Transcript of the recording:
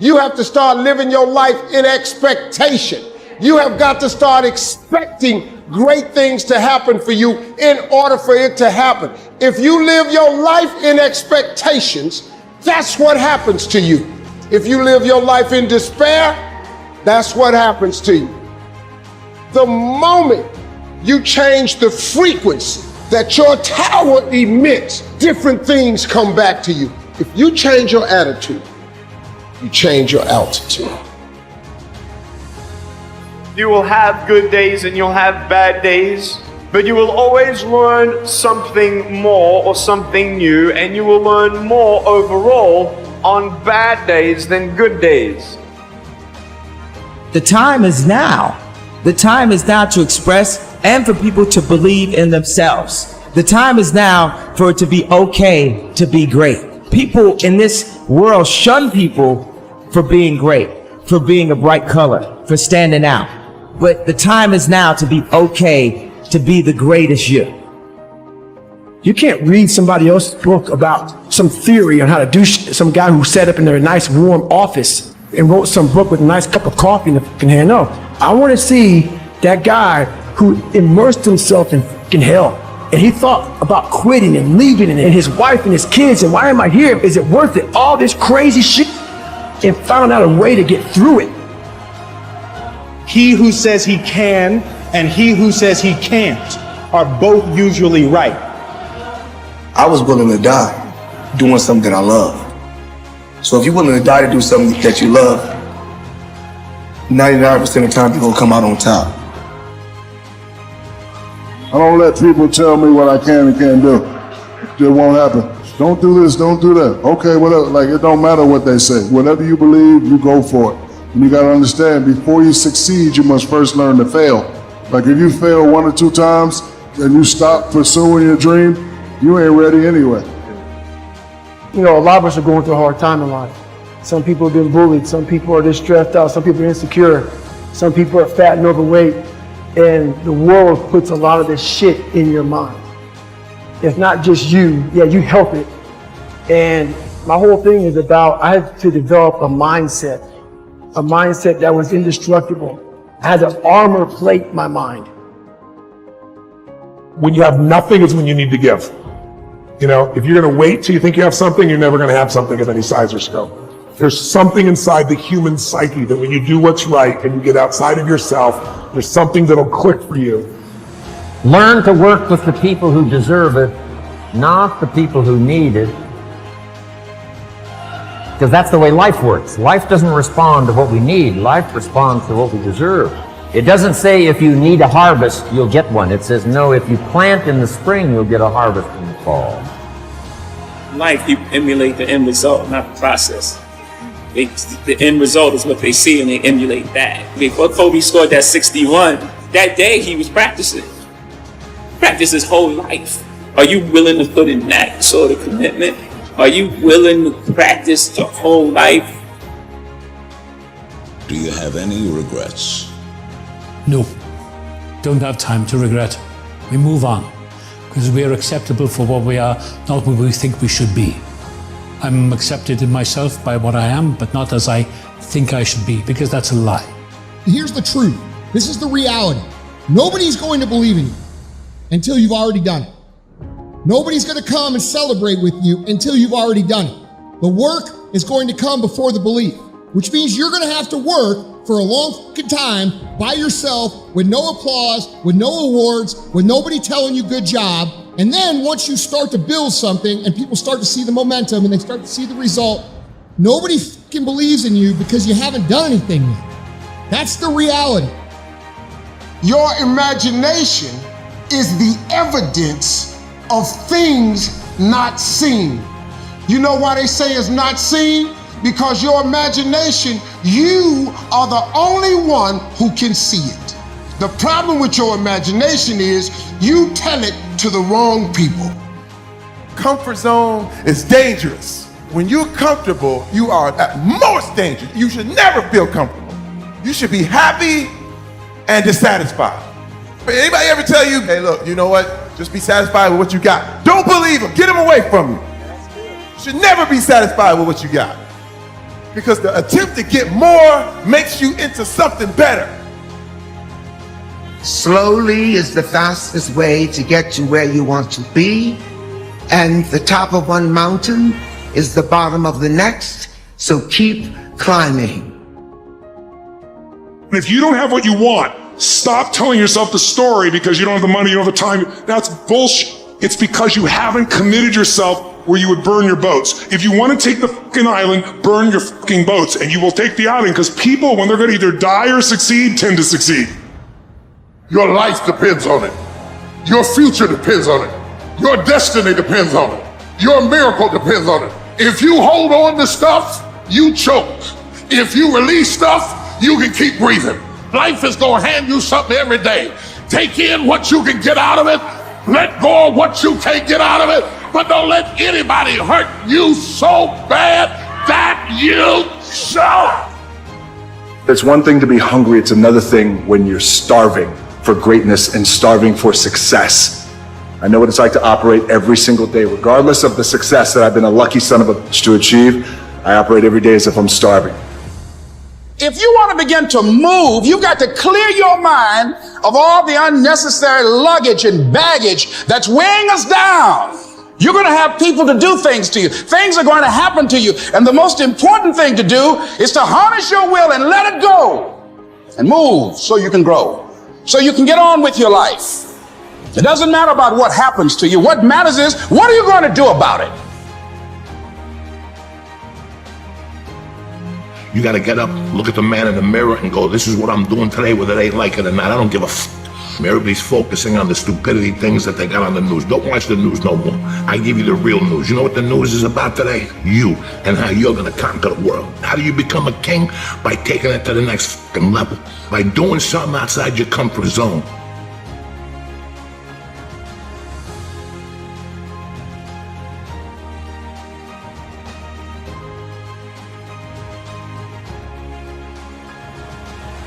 You have to start living your life in expectation. You have got to start expecting great things to happen for you in order for it to happen. If you live your life in expectations, that's what happens to you. If you live your life in despair, that's what happens to you. The moment you change the frequency that your tower emits, different things come back to you. If you change your attitude, you change your altitude. You will have good days and you'll have bad days, but you will always learn something more or something new, and you will learn more overall on bad days than good days. The time is now. The time is now to express and for people to believe in themselves. The time is now for it to be okay to be great. People in this world shun people for being great, for being a bright color, for standing out. But the time is now to be okay to be the greatest you. You can't read somebody else's book about some theory on how to do some guy who sat up in their nice warm office and wrote some book with a nice cup of coffee in the fucking hand. No, I want to see that guy who immersed himself in fucking hell. And he thought about quitting and leaving and his wife and his kids. And why am I here? Is it worth it? All this crazy shit. And found out a way to get through it. He who says he can and he who says he can't are both usually right. I was willing to die doing something that I love. So if you're willing to die to do something that you love, 99% of the time you're gonna come out on top. I don't let people tell me what I can and can't do. It won't happen. Don't do this, don't do that. Okay, whatever. Like, it don't matter what they say. Whatever you believe, you go for it. And you gotta understand, before you succeed, you must first learn to fail. Like, if you fail 1 or 2 times and you stop pursuing your dream, you ain't ready anyway. You know, a lot of us are going through a hard time in life. Some people have been bullied. Some people are just stressed out. Some people are insecure. Some people are fat and overweight. And the world puts a lot of this shit in your mind. It's not just you. Yeah, you help it. And my whole thing is about, I had to develop a mindset that was indestructible. I had to armor plate my mind. When you have nothing is when you need to give. You know, if you're gonna wait till you think you have something, you're never gonna have something of any size or scope. There's something inside the human psyche that when you do what's right and you get outside of yourself, there's something that'll click for you. Learn to work with the people who deserve it, not the people who need it. Because that's the way life works. Life doesn't respond to what we need. Life responds to what we deserve. It doesn't say if you need a harvest, you'll get one. It says, no, if you plant in the spring, you'll get a harvest in the fall. Life, you emulate the end result, not the process. The end result is what they see and they emulate that. Before Kobe scored that 61, that day he was practicing. Practice his whole life. Are you willing to put in that sort of commitment? Are you willing to practice your whole life? Do you have any regrets? No, don't have time to regret. We move on because we are acceptable for what we are, not what we think we should be. I'm accepted in myself by what I am, but not as I think I should be, because that's a lie. Here's the truth. This is the reality. Nobody's going to believe in you until you've already done it. Nobody's going to come and celebrate with you until you've already done it. The work is going to come before the belief, which means you're going to have to work for a long fucking time by yourself with no applause, with no awards, with nobody telling you good job. And then once you start to build something and people start to see the momentum and they start to see the result, nobody fucking believes in you because you haven't done anything yet. That's the reality. Your imagination is the evidence of things not seen. You know why they say it's not seen? Because your imagination, you are the only one who can see it. The problem with your imagination is you tell it to the wrong people. Comfort zone is dangerous. When you're comfortable, you are at most dangerous. You should never feel comfortable. You should be happy and dissatisfied. But anybody ever tell you, hey, look, you know what? Just be satisfied with what you got. Don't believe them. Get them away from you. You should never be satisfied with what you got. Because the attempt to get more makes you into something better. Slowly is the fastest way to get to where you want to be, and the top of one mountain is the bottom of the next, so keep climbing. If you don't have what you want, stop telling yourself the story because you don't have the money, you don't have the time. That's bullshit. It's because you haven't committed yourself where you would burn your boats. If you want to take the fucking island, burn your fucking boats, and you will take the island, because people, when they're going to either die or succeed, tend to succeed. Your life depends on it. Your future depends on it. Your destiny depends on it. Your miracle depends on it. If you hold on to stuff, you choke. If you release stuff, you can keep breathing. Life is gonna hand you something every day. Take in what you can get out of it. Let go of what you can't get out of it. But don't let anybody hurt you so bad that you choke. It's one thing to be hungry, it's another thing when you're starving for greatness and starving for success. I know what it's like to operate every single day, regardless of the success that I've been a lucky son of a bitch to achieve. I operate every day as if I'm starving. If you want to begin to move, you've got to clear your mind of all the unnecessary luggage and baggage that's weighing us down. You're going to have people to do things to you. Things are going to happen to you. And the most important thing to do is to harness your will and let it go and move so you can grow, so you can get on with your life. It doesn't matter about what happens to you. What matters is, what are you going to do about it? You gotta get up, look at the man in the mirror and go, this is what I'm doing today, whether they like it or not. I don't give a f. Everybody's focusing on the stupidity things that they got on the news. Don't watch the news no more. I give you the real news. You know what the news is about today? You, and how you're gonna conquer the world. How do you become a king? By taking it to the next fucking level. By doing something outside your comfort zone.